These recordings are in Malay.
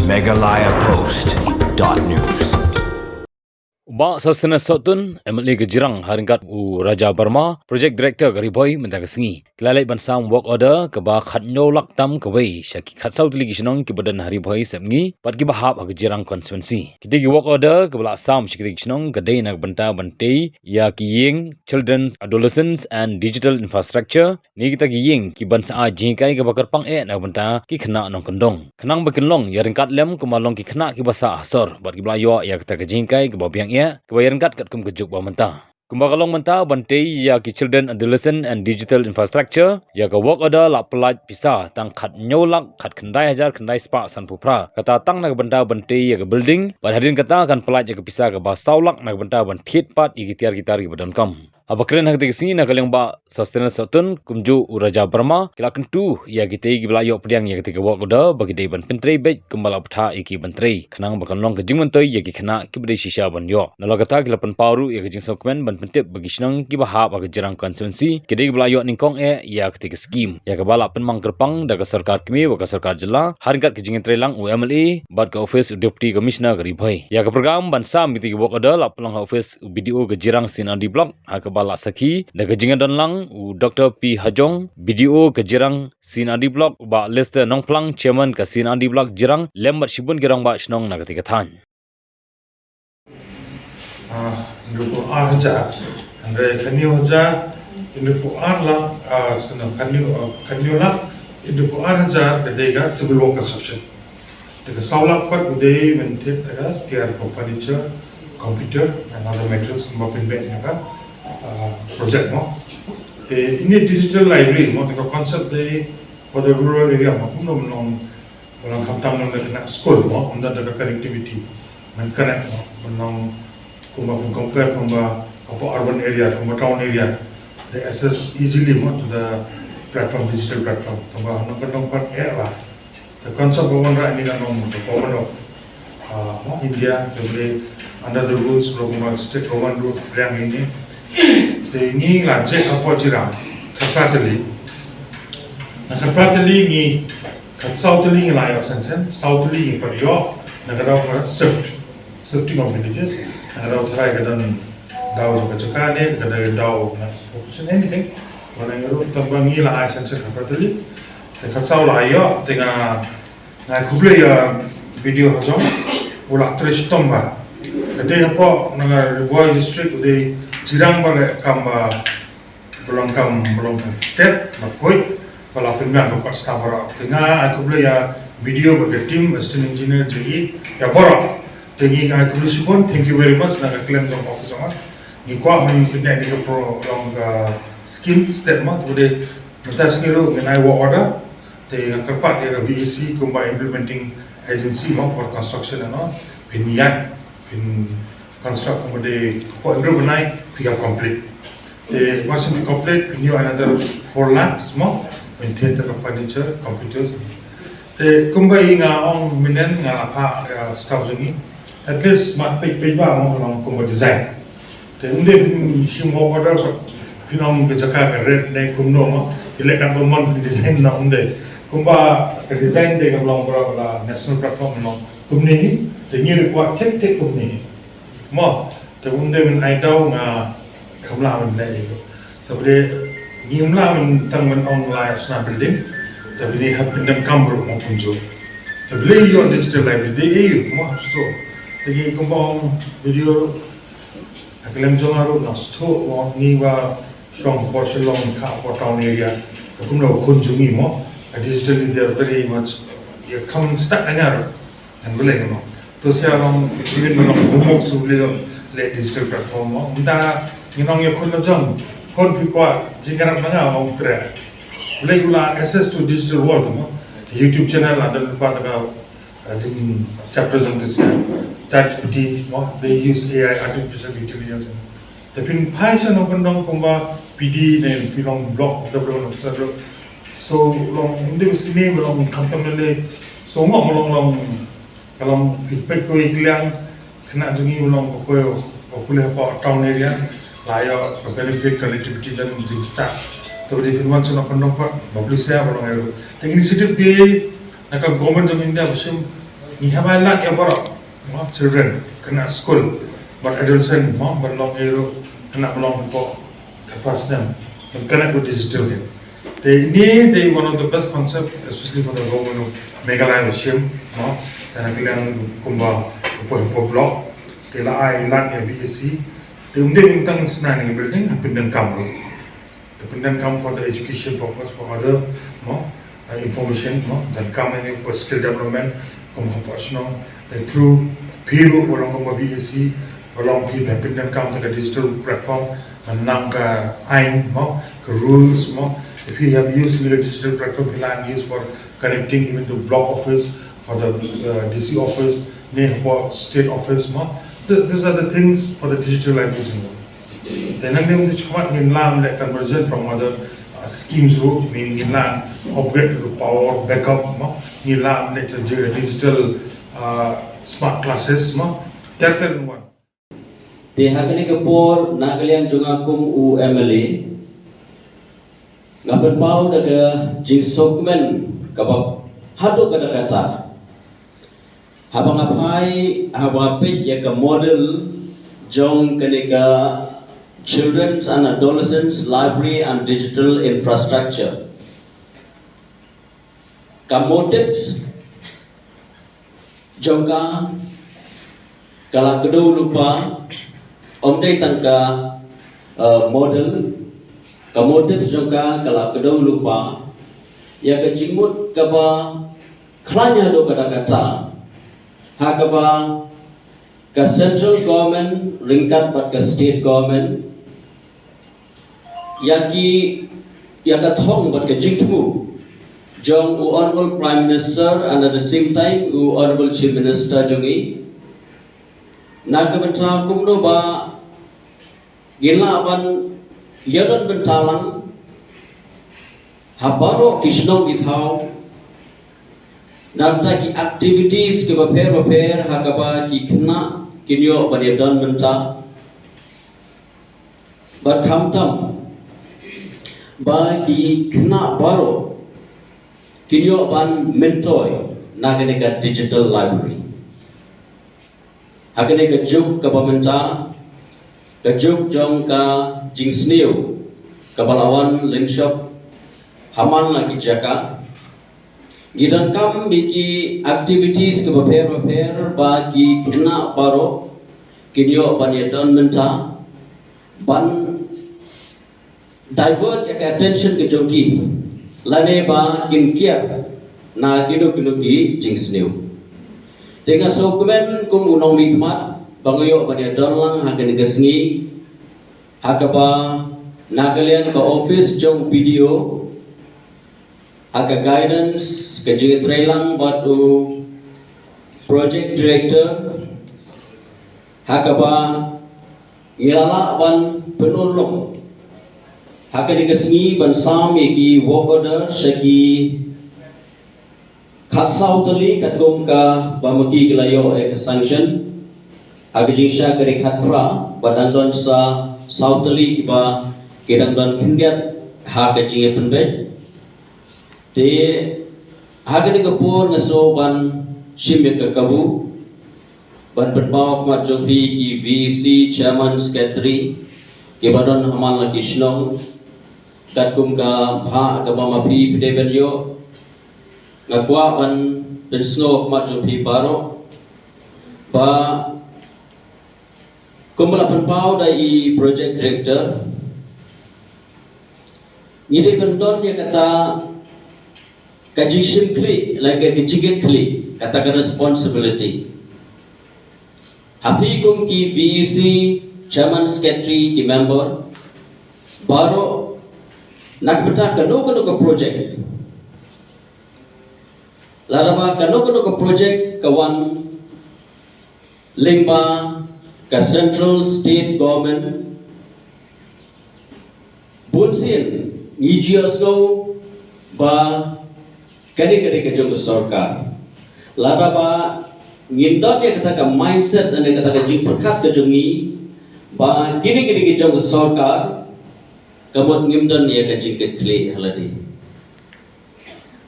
meghalayapost.news. Ba sasana sotun emli gejirang haringkat u Raja Burma project director Ribhoi Sepngi kelalai bansam work order ke ba khatno Lak Tam Kawei syaki khatsau tili Shnong ki badan Ribhoi Sepngi pat ki bahap gejirang constituency kidi ki work order ke bala sam syaki Shnong kedai nak banta bante ya ki ying children's adolescents and digital infrastructure ni kita ki ying ki bansa jingkai ke bakar pang nak banta ki khna nong kendong khnang bekenlong ya ringkat lem ke malong ki khna ki basa asor bat ki blayo ya kita ke jingkai ke babiang kebayaran kat kum kejuk ba mentah kumbakalong mentah bante ya ki children adolescent and digital infrastructure ya ka work order la pelaj pisah tang khat nyolak khat khandai hajar khandai spa san pupra kata tang nak banta bante ya ka building bar hadin kata kan pelaj ya ka pisah ka ba saulak nak banta ban thit pat igitar gitar gi badan kam abakren hak de sini nak kaleng ba sustainable sotun kumju Raja Burma kila kentu ya gitei gi belayo pediang ya ketika work order bagi dei ban pentrei bej kembala ptha iki bantrei khnang bakan long kejing mentoi ya gi khna ki bedei shisha ban yo nalagata kila pen pauru ya kejing dokumen ban pentip bagi Shnong ki bahap ag jerang constituency kedei gi belayo ningkong ya ketika skim ya ka bala pen mang kerpang da ka sarkar kemi wa ka sarkar jela haringat kejing trelang UMLA bad ka office deputy commissioner Ribhoi ya ka program ban sam ketika work order la pelong office BDO gejirang sinadi block bala saki da kejingan don lang u Dr. P Hajong BDO kejirang sinadi block ba Lester Nongplang chairman ka sinadi block jirang lembat shibun girang ba Shnong na ketika than Induku arja andre kanyo ja induku arla sana kanyo la induku arja kedega civil work construction the saulak pat uday menthet daga tiar ko furniture computer and other materials kumba pinbe naga project mo te ini digital library mo the concept de for the rural area mo kuno nong orang kamtam nong na school mo under the connectivity man connect mo nong kumba compare kumba urban area kumba town area they access easily mo to the platform digital platform kumba nong pat era the concept of one right ni nong the government of India the under the rules kumba state government rule plan ini te ni la je apo jira khapatali ni khatsauthali la yo sensen southly ni pariyo nagara safety of villages nagara thrai gadan daw jo chakane gadan daw anything wala yoro tabangi la ai sensen khapatali te khatsau la yo te na khuble ya video hajong wala trishtomba te apo naga Ribhoi district de jirang bale kamba belum step makoi kalau tengah dapat stabara tengah aku boleh ya video bagi tim assistant engineer jadi ya borok tengi aku boleh sipun thank you very much nak claim from office sama ni kuah mengenai ni pro long scheme step mat boleh minta skiru mengenai work order te kerpat ya VEC kumba implementing agency mau for construction and all pinian construct kemudian pondok benai we have complete. The once we complete, we need another 4 lakhs more in theatre furniture, computers. The kumbai nga ong minen nga apa staff jungi at least mat pay ba mo long kumba design. The unde him order pinong jaka red ne kumno mo ilekan mon design na unde kumba design de long bra national platform no kumni the ni require tek kumni mo the unde men I daw nga kamla men lai sabre ngimla men tang men online sna building tabini have been kambro mo punjo tabli yo digital library de eu mo sto tegi kumbong video aklem jongaro na sto mo niwa strong portion long ka for town area kumno kunjungi mo digitally they are very much you come stuck anyar and bule no to sia long even long homework subli le digital platform mo nda nginong ye kun jong kon pikwa jingaram na mo tre bule gula access to digital world mo YouTube channel ada lupa taka jing chapter jong this ChatGPT mo they use AI artificial intelligence tapi Python open dong kumba PD dan pilong blog double so long hindi sini long kampanye so mo long kalau feedback ko ikliang kena jungi long ko kuliah pa town area layo benefit connectivity dan jing start to di pinwan so nakon pa publish ya long ero the initiative di naka government of India basim ni habai nak ya borok children kena school but adolescent belong hero kena belong po kapas them kena go digital game they one of the best concept especially for the government of Meghalaya dan kalian kumba po block tela ai lan ya VAC bintang senang building pindan kamu dependent come for the education purpose for other information then come in for skill development Shnong then through Piro along with VAC along keep dependent come to the digital platform and nangka ain rules if you have used the digital platform you use for connecting even to block office for the DC office state office these are the things for the digitalization. Then I know this come in land that conversion from other schemes route meaning in land upgrade to the power backup in land that digital smart classes that one. Di hakani kapor nagalian junga kum u MLA ngapel pau daga jing sokmen kabab hado kada kata habang apai habang apit ya ka model jong kanika children's and adolescents library and digital infrastructure ka motives jongka kala kedua lupa omdai tangka model ka motives jongka kala kedua lupa ya ka jingmut kaba klanya do kada kata hakaba ka central government ringkat pat ka state government yaki yaka thong bat ka jingtmu jong u honorable prime minister and at the same time u honorable chief minister jongi nagabanta kumno ba gilaban yadan bentalang habaro kishnong githau namta ki activities ke baper hakaba ki khna kinyo banedan benta but khamtam ba ki khna baro kinyo ban mentoy nagane ka digital library hakane ka juk ka bamenta ka juk jong ka jingsniu ka balawan linshop haman lagi jaka gidan kam biki activities ke baper ba ki khna baro kinyo banedan menta ban divert your attention ke jongi lane ba kinkia na kinu ki jings new tenga dokumen kum unong mikmat bangoyo bania donlang hagen gesngi hakaba nagalian ka office jong video aga guidance ke jing trailang batu project director hakaba ilala ban penolong hakani kesni bansam eki work order seki khatsau tali katgom ka bamaki kelayo ek sanction agijingsha kare khatra badandon sa sautali kiba kedandon kindiat ha kajinge penbe te hakani kapur ngaso ban shimbe ka kabu ban penbaw mat jobi ki VC chairman secretary kibadon hamal laki Shnong katkum ka bha ka bamapi pdebenyo ngakwa ban pensno mat jobi baro ba kumala penpau dai project director ngide bendon ya kata kaji simply like a kli kata ka responsibility happy kum ki VC chairman secretary ki member baro nakbeta kano ka project laraba kano ka project kawan lingba ka central state government bunsin ngijiosgo ba kani ka jong sarkar laraba ngindon ya kata ka mindset ane kata ka jing perkat ka jongi ba kini ki jong sarkar kamot ngimdon ya ka jing kle haladi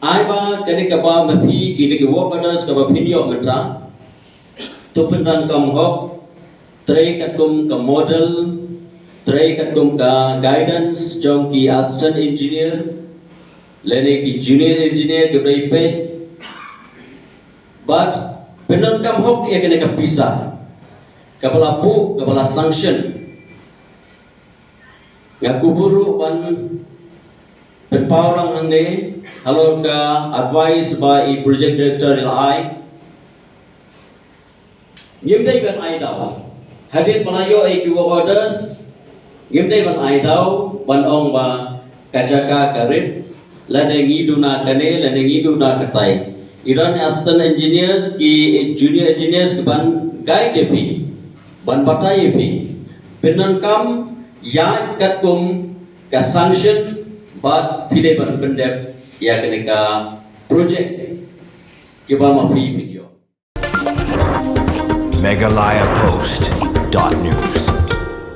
ai ba kene ka ba mapi kini ke work orders ka ba pinyo menta tu pendan kam hok tray katum ka model tray katum ka guidance jong ki assistant engineer lene ki junior engineer ke bai pe but pendan kam hok ya kene ka pisah kepala pu kepala sanction ngaku buru ban penpaurang hangne halo ka advice by project director ilai ngimdai ban ai daw hadin pelayo ai ki orders ngimdai ban ai daw ban ong ba kajaka karib lane ngiduna kane lane ngiduna katai iran assistant engineers ki junior engineers ki ban guide pi ban batai pi penan kam ya katum ka sanction bat pide ban pendep ya kene ka project ki ba mapi video meghalayapost.news